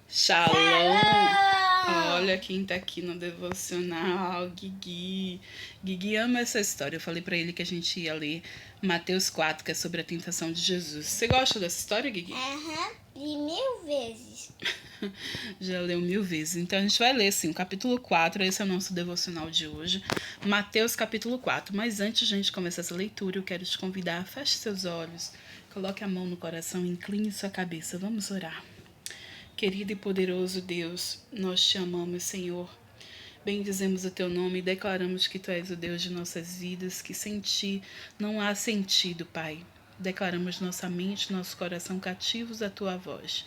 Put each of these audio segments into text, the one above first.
Shalom! Shalom! Olha quem tá aqui no devocional, Guigui. Guigui ama essa história. Eu falei pra ele que a gente ia ler Mateus 4, que é sobre a tentação de Jesus. Você gosta dessa história, Guigui? Li 1000 vezes. Já leu 1000 vezes. Então a gente vai ler, sim, o capítulo 4. Esse é o nosso devocional de hoje. Mateus, capítulo 4. Mas antes de a gente começar essa leitura, eu quero te convidar, feche seus olhos, coloque a mão no coração e incline sua cabeça. Vamos orar. Querido e poderoso Deus, nós te amamos, Senhor. Bendizemos o teu nome e declaramos que tu és o Deus de nossas vidas, que sem ti não há sentido, Pai. Declaramos nossa mente, nosso coração cativos à tua voz.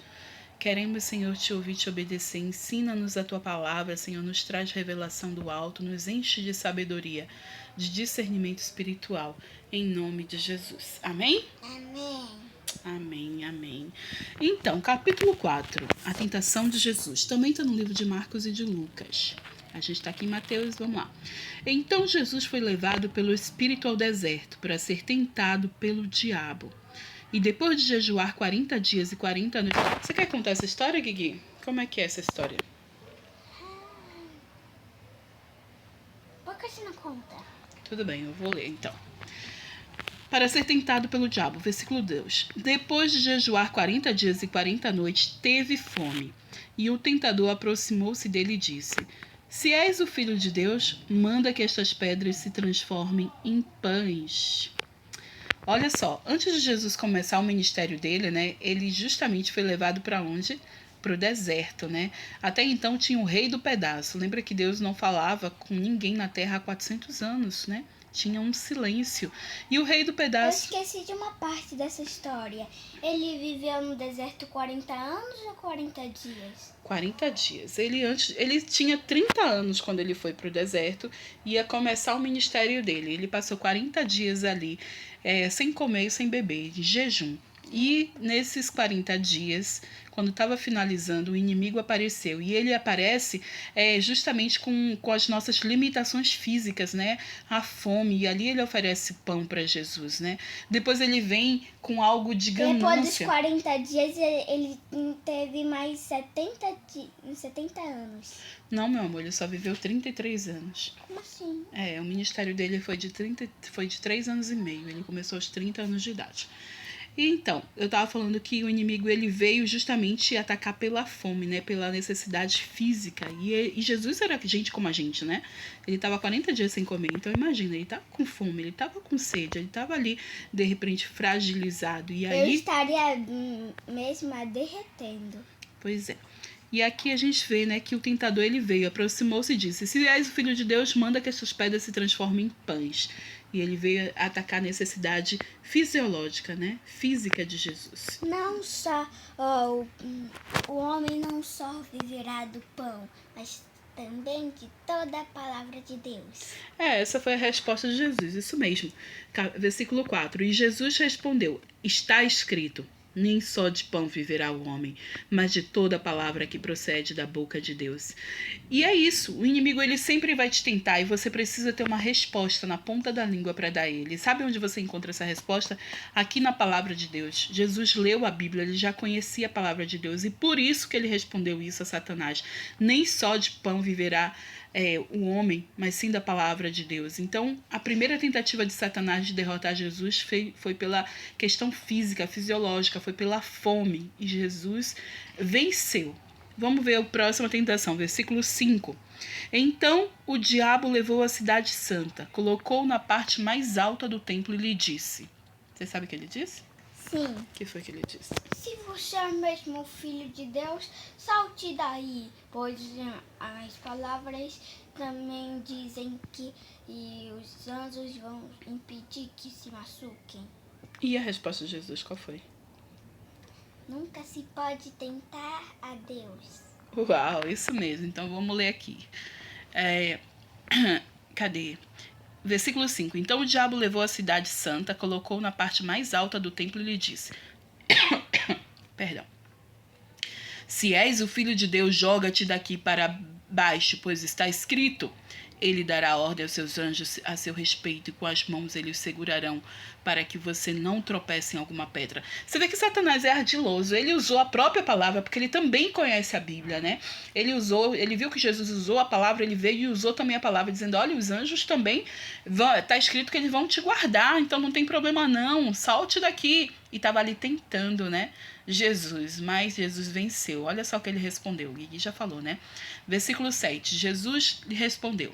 Queremos, Senhor, te ouvir, te obedecer. Ensina-nos a tua palavra, Senhor, nos traz revelação do alto, nos enche de sabedoria, de discernimento espiritual, em nome de Jesus. Amém? Amém. Amém, amém. Então, capítulo 4, a tentação de Jesus. Também está no livro de Marcos e de Lucas. A gente está aqui em Mateus, vamos lá. Então Jesus foi levado pelo Espírito ao deserto para ser tentado pelo diabo. E depois de jejuar 40 dias e 40 noites... Você quer contar essa história, Guigui? Como é que é essa história? Por que você não conta? Tudo bem, eu vou ler então. Para ser tentado pelo diabo, versículo 2. Depois de jejuar 40 dias e 40 noites, teve fome. E o tentador aproximou-se dele e disse: Se és o filho de Deus, manda que estas pedras se transformem em pães. Olha só, antes de Jesus começar o ministério dele, né, ele justamente foi levado para onde? Para o deserto, né? Até então tinha o rei do pedaço. Lembra que Deus não falava com ninguém na terra há 400 anos, né? Tinha um silêncio. E o rei do pedaço... Eu esqueci de uma parte dessa história. Ele viveu no deserto 40 anos ou 40 dias? 40 dias. Ele tinha 30 anos quando ele foi para o deserto e ia começar o ministério dele. Ele passou 40 dias ali, sem comer e sem beber, de jejum. E nesses 40 dias, quando estava finalizando, o inimigo apareceu. E ele aparece justamente com as nossas limitações físicas, né? A fome. E ali ele oferece pão para Jesus, né? Depois ele vem com algo de ganância. Depois dos 40 dias, ele teve mais 70 anos. Não, meu amor, ele só viveu 33 anos. Como assim? O ministério dele foi de 3 anos e meio. Ele começou aos 30 anos de idade. E então, eu tava falando que o inimigo ele veio justamente atacar pela fome, né? Pela necessidade física. E Jesus era gente como a gente, né? Ele tava 40 dias sem comer. Então, imagina, ele tava com fome, ele tava com sede, ele tava ali, de repente, fragilizado. E aí... Eu estaria mesmo derretendo. Pois é. E aqui a gente vê, né, que o tentador ele veio, aproximou-se e disse: Se és o filho de Deus, manda que essas pedras se transformem em pães. E ele veio atacar a necessidade fisiológica, né, física de Jesus. Não só o homem não só viverá do pão, mas também de toda a palavra de Deus. Essa foi a resposta de Jesus, isso mesmo. Versículo 4. E Jesus respondeu: Está escrito: Nem só de pão viverá o homem, mas de toda a palavra que procede da boca de Deus. E é isso, o inimigo ele sempre vai te tentar e você precisa ter uma resposta na ponta da língua para dar ele. Sabe onde você encontra essa resposta? Aqui na palavra de Deus. Jesus leu a Bíblia, ele já conhecia a palavra de Deus e por isso que ele respondeu isso a Satanás. Nem só de pão viverá o homem, mas sim da palavra de Deus. Então, a primeira tentativa de Satanás de derrotar Jesus foi pela questão física, fisiológica, foi pela fome. E Jesus venceu. Vamos ver a próxima tentação, versículo 5. Então o diabo levou a cidade santa, colocou na parte mais alta do templo e lhe disse... Você sabe o que ele disse? Sim. O que foi que ele disse? Se você é mesmo o filho de Deus, salte daí, pois as palavras também dizem que os anjos vão impedir que se machuquem. E a resposta de Jesus qual foi? Nunca se pode tentar a Deus. Uau, isso mesmo. Então vamos ler aqui. Cadê? Versículo 5. Então o diabo levou a cidade santa, colocou na parte mais alta do templo e lhe disse... Perdão. Se és o filho de Deus, joga-te daqui para baixo, pois está escrito: Ele dará ordem aos seus anjos a seu respeito e com as mãos eles os segurarão para que você não tropece em alguma pedra. Você vê que Satanás é ardiloso. Ele usou a própria palavra porque ele também conhece a Bíblia, né? Ele viu que Jesus usou a palavra, ele veio e usou também a palavra, dizendo, olha, os anjos também, tá escrito que eles vão te guardar, então não tem problema não, salte daqui. E estava ali tentando, né, Jesus, mas Jesus venceu. Olha só o que ele respondeu, o Gui já falou, né? Versículo 7, Jesus lhe respondeu,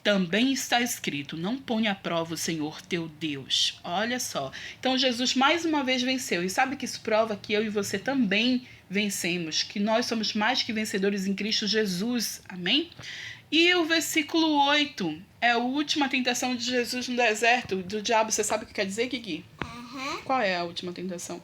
também está escrito, não ponha à prova o Senhor teu Deus. Olha só, então Jesus mais uma vez venceu, e sabe que isso prova que eu e você também vencemos, que nós somos mais que vencedores em Cristo Jesus, amém? E o versículo 8 é a última tentação de Jesus no deserto, do diabo. Você sabe o que quer dizer, Gui? Qual é a última tentação?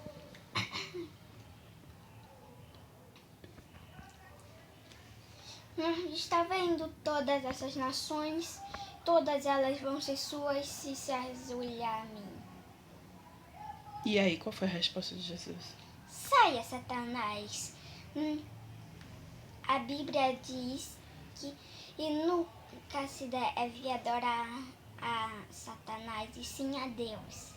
Está vendo todas essas nações, todas elas vão ser suas se ajoelhar a mim. E aí, qual foi a resposta de Jesus? Saia, Satanás. A Bíblia diz que nunca se deve adorar a Satanás e sim a Deus.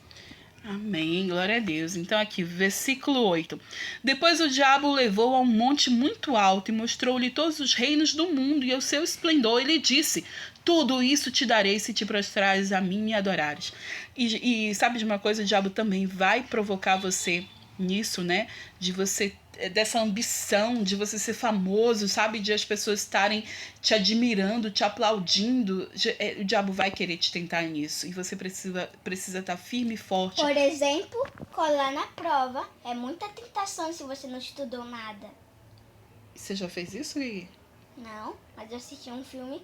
Amém, glória a Deus. Então aqui, versículo 8. Depois o diabo o levou a um monte muito alto e mostrou-lhe todos os reinos do mundo e o seu esplendor. Ele disse, tudo isso te darei se te prostrares a mim e me adorares. E sabe de uma coisa, o diabo também vai provocar você nisso, né? De você, dessa ambição, de você ser famoso, sabe? De as pessoas estarem te admirando, te aplaudindo. O diabo vai querer te tentar nisso. E você precisa estar firme e forte. Por exemplo, colar na prova. É muita tentação se você não estudou nada. Você já fez isso, Gui? Não, mas eu assisti um filme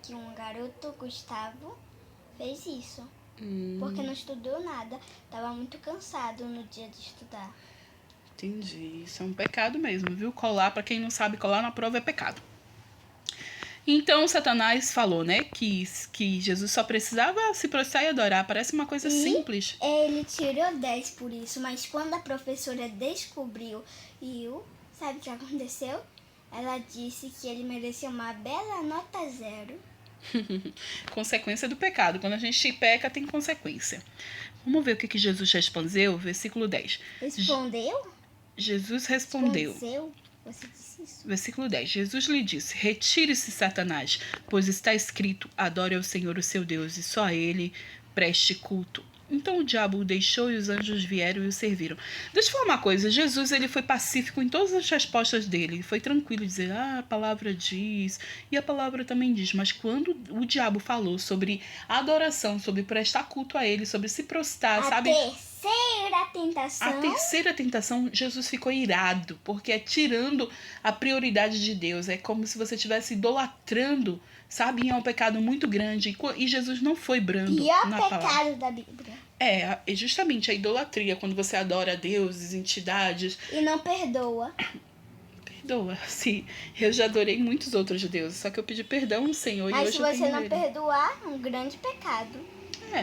que um garoto, Gustavo, fez isso. Porque não estudou nada. Tava muito cansado no dia de estudar. Entendi. Isso é um pecado mesmo, viu? Colar, pra quem não sabe, colar na prova é pecado. Então, Satanás falou, né, que Jesus só precisava se prostrar e adorar. Parece uma coisa simples. Ele tirou 10 por isso, mas quando a professora descobriu, sabe o que aconteceu? Ela disse que ele merecia uma bela nota 0. Consequência do pecado. Quando a gente peca, tem consequência. Vamos ver o que Jesus respondeu. Versículo 10. Respondeu? Jesus respondeu. Você disse isso? Versículo 10. Jesus lhe disse, retire-se, Satanás, pois está escrito, adore ao Senhor o seu Deus e só a ele preste culto. Então o diabo o deixou e os anjos vieram e o serviram. Deixa eu falar uma coisa, Jesus ele foi pacífico em todas as respostas dele, ele foi tranquilo, dizer, a palavra diz, e a palavra também diz, mas quando o diabo falou sobre adoração, sobre prestar culto a ele, sobre se prostrar, sabe? A terceira tentação, Jesus ficou irado, porque é tirando a prioridade de Deus, é como se você estivesse idolatrando, sabe? É um pecado muito grande, e Jesus não foi brando na palavra. E é o pecado da Bíblia. É justamente a idolatria, quando você adora deuses, entidades. E não perdoa. Perdoa, sim. Eu já adorei muitos outros deuses, só que eu pedi perdão ao Senhor. Mas e hoje se você não ele. perdoar, é um grande pecado.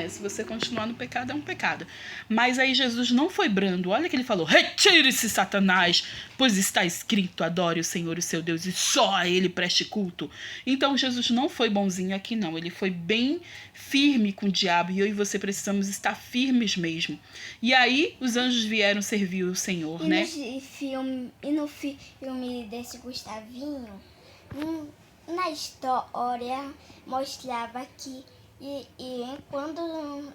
Se você continuar no pecado, é um pecado. Mas aí Jesus não foi brando. Olha que ele falou, retire-se, Satanás, pois está escrito, adore o Senhor, o seu Deus, e só a ele preste culto. Então Jesus não foi bonzinho aqui, não. Ele foi bem firme com o diabo, e eu e você precisamos estar firmes mesmo. E aí os anjos vieram servir o Senhor, né? No filme desse Gustavinho, na história, mostrava que quando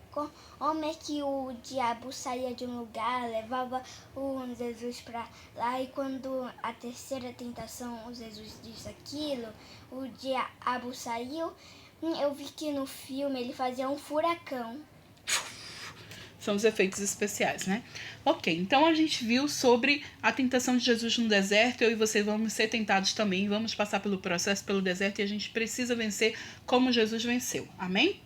como é que o diabo saía de um lugar, levava o Jesus para lá, e quando a terceira tentação o Jesus disse aquilo, o diabo saiu. Eu vi que no filme ele fazia um furacão. São os efeitos especiais, né? Ok, então a gente viu sobre a tentação de Jesus no deserto. Eu e você vamos ser tentados também, vamos passar pelo processo, pelo deserto, e a gente precisa vencer como Jesus venceu. Amém?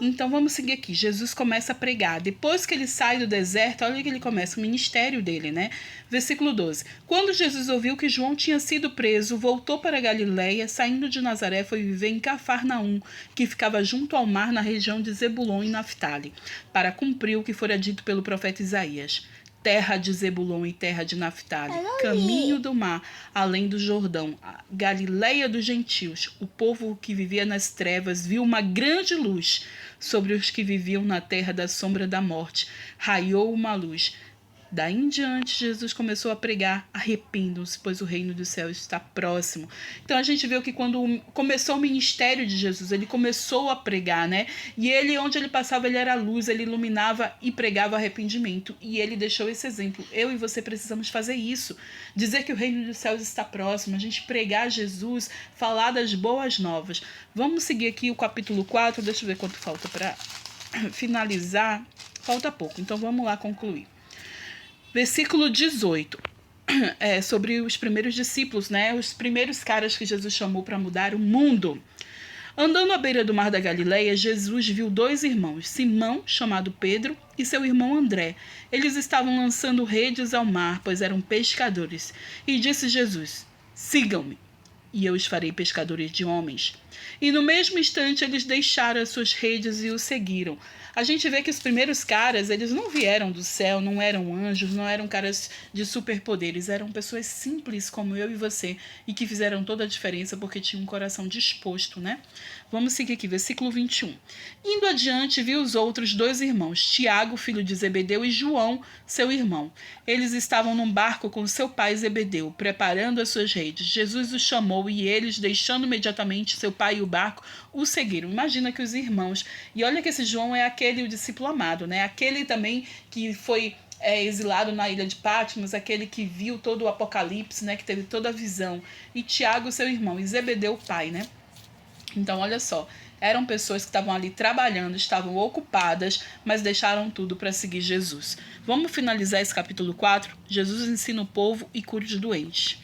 Então vamos seguir aqui. Jesus começa a pregar. Depois que ele sai do deserto, olha que ele começa o ministério dele, né? Versículo 12. Quando Jesus ouviu que João tinha sido preso, voltou para Galiléia, saindo de Nazaré, foi viver em Cafarnaum, que ficava junto ao mar na região de Zebulon e Naftali, para cumprir o que fora dito pelo profeta Isaías. terra de Zebulon e terra de Naftali, caminho do mar, além do Jordão, a Galileia dos gentios. O povo que vivia nas trevas viu uma grande luz. Sobre os que viviam na terra da sombra da morte, raiou uma luz. Daí em diante, Jesus começou a pregar: arrependam-se, pois o reino do céu está próximo. Então a gente viu que quando começou o ministério de Jesus, ele começou a pregar, né? E ele, onde ele passava, ele era luz, ele iluminava e pregava arrependimento. E ele deixou esse exemplo. Eu e você precisamos fazer isso. Dizer que o reino dos céus está próximo, a gente pregar Jesus, falar das boas novas. Vamos seguir aqui o capítulo 4, deixa eu ver quanto falta para finalizar. Falta pouco, então vamos lá concluir. Versículo 18, sobre os primeiros discípulos, né? Os primeiros caras que Jesus chamou para mudar o mundo. Andando à beira do mar da Galileia, Jesus viu 2 irmãos, Simão, chamado Pedro, e seu irmão André. Eles estavam lançando redes ao mar, pois eram pescadores. E disse Jesus: sigam-me, e eu os farei pescadores de homens. E no mesmo instante eles deixaram as suas redes e o seguiram. A gente vê que os primeiros caras, eles não vieram do céu, não eram anjos, não eram caras de superpoderes, eram pessoas simples como eu e você e que fizeram toda a diferença porque tinham um coração disposto, né? Vamos seguir aqui, versículo 21. Indo adiante, viu os outros 2 irmãos, Tiago, filho de Zebedeu, e João, seu irmão. Eles estavam num barco com seu pai Zebedeu, preparando as suas redes. Jesus os chamou e eles, deixando imediatamente seu pai e o barco, o seguiram. Imagina que os irmãos... E olha que esse João é aquele, o discípulo amado, né? Aquele também que foi exilado na ilha de Patmos, aquele que viu todo o Apocalipse, né? Que teve toda a visão. E Tiago, seu irmão, e Zebedeu, o pai, né? Então, olha só, eram pessoas que estavam ali trabalhando, estavam ocupadas, mas deixaram tudo para seguir Jesus. Vamos finalizar esse capítulo 4? Jesus ensina o povo e cura os doentes.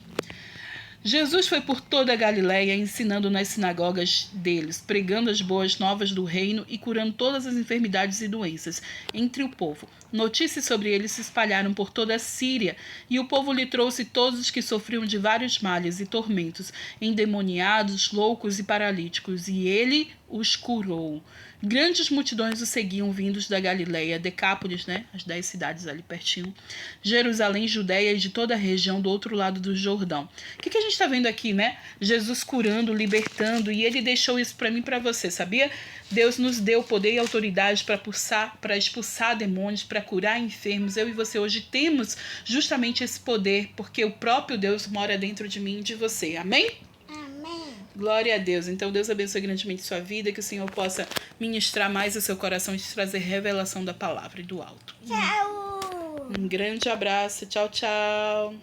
Jesus foi por toda a Galileia, ensinando nas sinagogas deles, pregando as boas novas do reino e curando todas as enfermidades e doenças entre o povo. Notícias sobre ele se espalharam por toda a Síria, e o povo lhe trouxe todos os que sofriam de vários males e tormentos, endemoniados, loucos e paralíticos, e ele os curou. Grandes multidões o seguiam, vindos da Galileia, Decápolis, né, as 10 cidades ali pertinho, Jerusalém, Judeia e de toda a região do outro lado do Jordão. O que a gente está vendo aqui, né? Jesus curando, libertando, e ele deixou isso para mim e para você, sabia? Deus nos deu poder e autoridade para expulsar demônios, para curar enfermos. Eu e você hoje temos justamente esse poder, porque o próprio Deus mora dentro de mim e de você. Amém? Glória a Deus. Então, Deus abençoe grandemente sua vida, que o Senhor possa ministrar mais o seu coração e te trazer revelação da palavra e do alto. Tchau! Um grande abraço. Tchau, tchau.